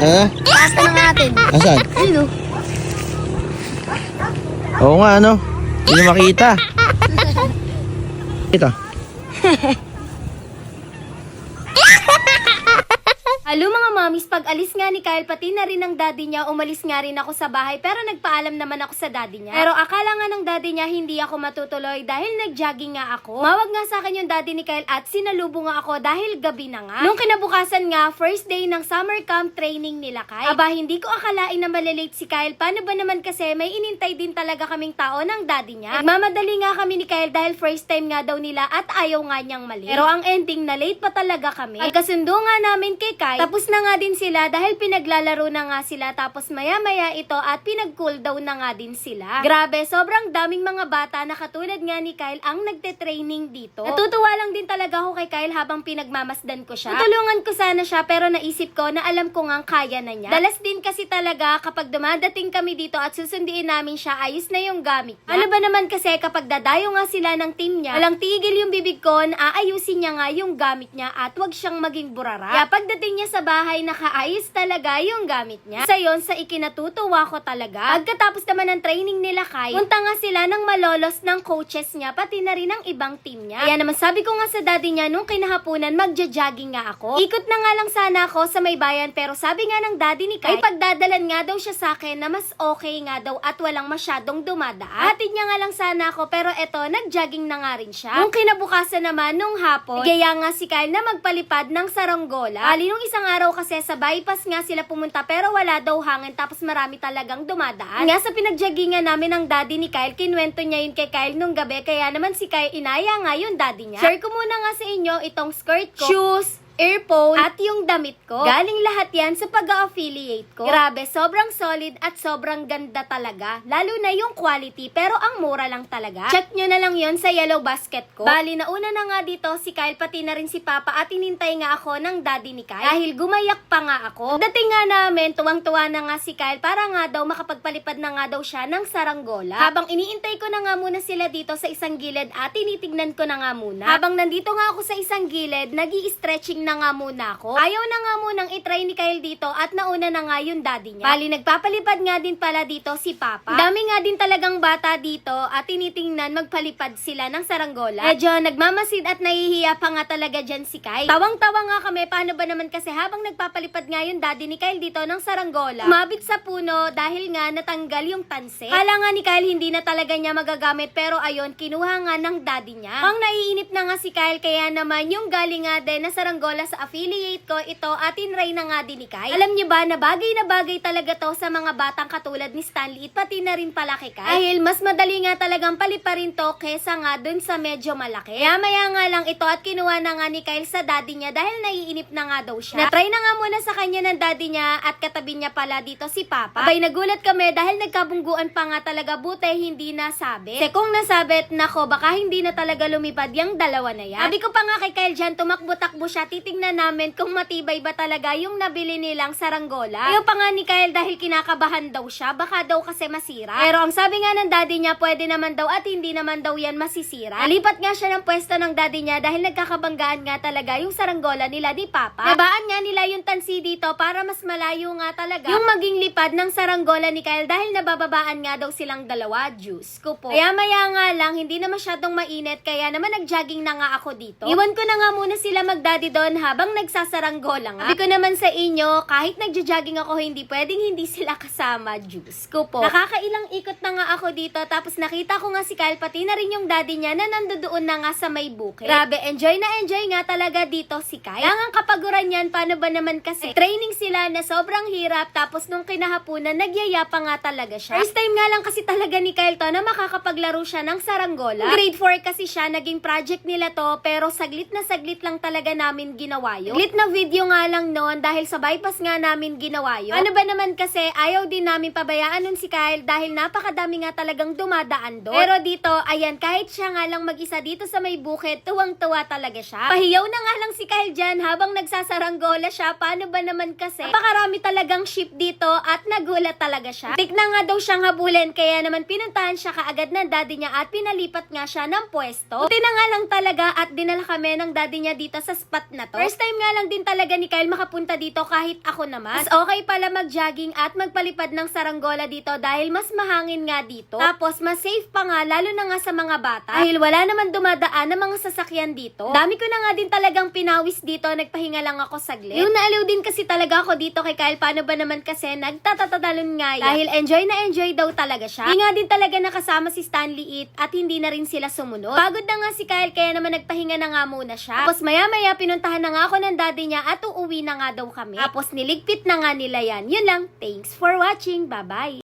Pasta na natin. Asan? Ayun o. Oo nga, ano? Hindi makita. Ito. Halo mga mamis, pag alis nga ni Kyle, pati na rin ang daddy niya, umalis nga rin ako sa bahay, pero nagpaalam naman ako sa daddy niya. Pero akala nga ng daddy niya, hindi ako matutuloy dahil nag-jogging nga ako. Mawag nga sa akin yung daddy ni Kyle at sinalubong nga ako dahil gabi na nga. Nung kinabukasan nga, first day ng summer camp training nila Kyle. Aba, hindi ko akalain na malilate si Kyle. Paano ba naman kasi may inintay din talaga kaming tao ng daddy niya. Nagmamadali nga kami ni Kyle dahil first time nga daw nila at ayaw nga niyang mali. Pero ang ending, na late pa talaga kami. Pagkasundo nga namin kay Kyle, tapos na nga din sila dahil pinaglalaro na nga sila, tapos maya-maya ito at pinag-cool down na nga din sila. Grabe, sobrang daming mga bata na katulad nga ni Kyle ang nagte-training dito. Natutuwa lang din talaga ako kay Kyle habang pinagmamasdan ko siya. Tutulungan ko sana siya pero naisip ko na alam ko nga kaya na niya. Dalas din kasi talaga kapag dumadating kami dito at susundiin namin siya, ayos na yung gamit niya. Ano ba naman kasi kapag dadayo nga sila ng team niya, walang tigil yung bibig ko na aayusin niya nga yung gamit niya at wag siyang maging burara. Kaya pagdating niya sa bahay, nakaayos talaga yung gamit niya. Sa yon, sa ikinatutuwa ko talaga. Pagkatapos naman ng training nila Kai, punta nga sila ng malolos ng coaches niya, pati na rin ng ibang team niya. Kaya naman sabi ko nga sa daddy niya, nung kinahaponan, magja-jogging nga ako. Ikot na nga lang sana ako sa may bayan, pero sabi nga ng daddy ni Kai, ay pagdadalan nga daw siya sa akin na mas okay nga daw at walang masyadong dumadaan. Atid niya nga lang sana ako, pero eto, nag-jogging na nga rin siya. Nung kinabukasan naman, nung hapon, igaya nga si Kyle na magpalipad ng saranggola. Ali, nung isang araw kasi sa bypass nga sila pumunta pero wala daw hangin, tapos marami talagang dumadaan. Nga sa pinagjagingan namin ng daddy ni Kyle, kinwento niya yun kay Kyle nung gabi, kaya naman si Kyle inaya nga yung daddy niya. Share ko muna nga sa inyo itong skirt ko, shoes, earphone, at yung damit ko. Galing lahat yan sa pag-affiliate ko. Grabe, sobrang solid at sobrang ganda talaga. Lalo na yung quality, pero ang mura lang talaga. Check nyo na lang yon sa yellow basket ko. Bali, nauna na nga dito si Kyle, pati na rin si Papa, at inintay nga ako ng daddy ni Kyle. Dahil gumayak pa nga ako. Dating nga namin, tuwang-tuwa na nga si Kyle para nga daw makapagpalipad na nga daw siya ng saranggola. Habang iniintay ko na nga muna sila dito sa isang gilid at tinitignan ko na nga muna. Habang nandito nga ako sa isang gilid, nag-i-stretching na nga muna ako. Ayaw na nga munang itry ni Kyle dito at nauna na nga yung daddy niya. Bali, nagpapalipad nga din pala dito si Papa. Dami nga din talagang bata dito at tinitingnan magpalipad sila ng saranggola. Medyo nagmamasid at nahihiya pa nga talaga dyan si Kyle. Tawang-tawa nga kami, paano ba naman kasi habang nagpapalipad nga yung daddy ni Kyle dito ng saranggola, umabit sa puno dahil nga natanggal yung tanse. Kala nga ni Kyle hindi na talaga niya magagamit, pero ayon, kinuha nga ng daddy niya. Ang naiinip na nga si Kyle, kaya naman yung galing nga din na saranggola sa affiliate ko, ito at tinry na nga din ni Kyle. Alam niyo ba na bagay talaga to sa mga batang katulad ni Stanley at pati na rin pala kay Kyle. Dahil mas madali nga talagang paliparin to kesa nga dun sa medyo malaki. Kaya maya nga lang ito at kinuha na nga ni Kyle sa daddy niya dahil naiinip na nga daw siya. Na-try na nga muna sa kanya ng daddy niya at katabi niya pala dito si Papa. Abay, nagulat kami dahil nagkabungguan pa nga talaga, buti hindi nasabi. Kasi kung nasabit, nako, baka hindi na talaga lumipad yung dalawa na yan. Sabi ko pa nga kay Kyle dyan, tumakbo-takbo siya, titignan namin kung matibay ba talaga yung nabili nilang saranggola. Ayaw pa nga ni Kyle dahil kinakabahan daw siya, baka daw kasi masira. Pero ang sabi nga ng daddy niya, pwede naman daw at hindi naman daw yan masisira. Nalipat nga siya ng pwesto ng daddy niya dahil nagkakabanggaan nga talaga yung saranggola nila ni Papa. Nabaan nga nila yung tansi dito para mas malayo nga talaga yung maging lipad ng saranggola ni Kyle dahil nabababaan nga daw silang dalawa. Diyos ko po. Kaya maya nga lang, hindi na masyadong mainit, kaya naman nag-jogging na nga ako dito. Iwan ko na nga muna sila mag-daddy doon habang nagsasaranggola nga. Sabi ko naman sa inyo, kahit nagja-jogging ako, hindi pwedeng hindi sila kasama. Diyos ko po. Nakakailang ikot na nga ako dito, tapos nakita ko nga si Kyle, pati na rin yung daddy niya na nandoon na nga sa may bukid. Grabe, enjoy na enjoy nga talaga dito si Kyle. Kaya nga kapaguran yan, paano ba naman kasi training sila na sobrang hirap, tapos nung kinahapunan, nagyayapa nga talaga siya. First time nga lang kasi talaga ni Kyle to na makakapaglaro siya ng saranggola. Grade 4 kasi siya, naging project nila to, pero saglit na saglit lang talaga namin ginawa yun. Saglit na video nga lang noon dahil sa bypass nga namin ginawa yun. Ano ba naman kasi, ayaw din namin pabayaan nun si Kyle dahil napakadami nga talagang dumadaan doon. Pero dito, ayan, kahit siya nga lang mag-isa dito sa may bukid, tuwang-tuwa talaga siya. Pahiyaw na nga lang si Kyle dyan habang nagsasaranggola siya. Paano ba naman kasi, napakarami talagang sheep dito at nagulat talaga siya. Tik na nga daw siyang habulin, kaya naman pinuntahan siya kaagad ng daddy niya at pinalipat nga siya ng pwesto. Buti na nga lang talaga at dinala kami ng daddy niya dito sa spot na to. First time nga lang din talaga ni Kyle makapunta dito kahit ako naman. Mas okay pala mag-jogging at magpalipad ng saranggola dito dahil mas mahangin nga dito. Tapos mas safe pa nga lalo na nga sa mga bata dahil wala naman dumadaan ng mga sasakyan dito. Dami ko na nga din talagang pinawis dito, nagpahinga lang ako saglit. Yung naaliw din kasi talaga ako dito kay Kyle, paano ba naman kasi nagtatatadalon nga yan. Dahil enjoy na enjoy daw talaga siya. Hindi nga din talaga nakasama si Stanley It at hindi na rin sila sumunod. Pagod na nga si Kyle kaya naman nagpahinga na nga muna siya. Tapos maya-maya pinuntahan na nga ako ng daddy niya at uuwi na nga daw kami. Tapos niligpit na nga nila yan. Yun lang. Thanks for watching. Bye-bye.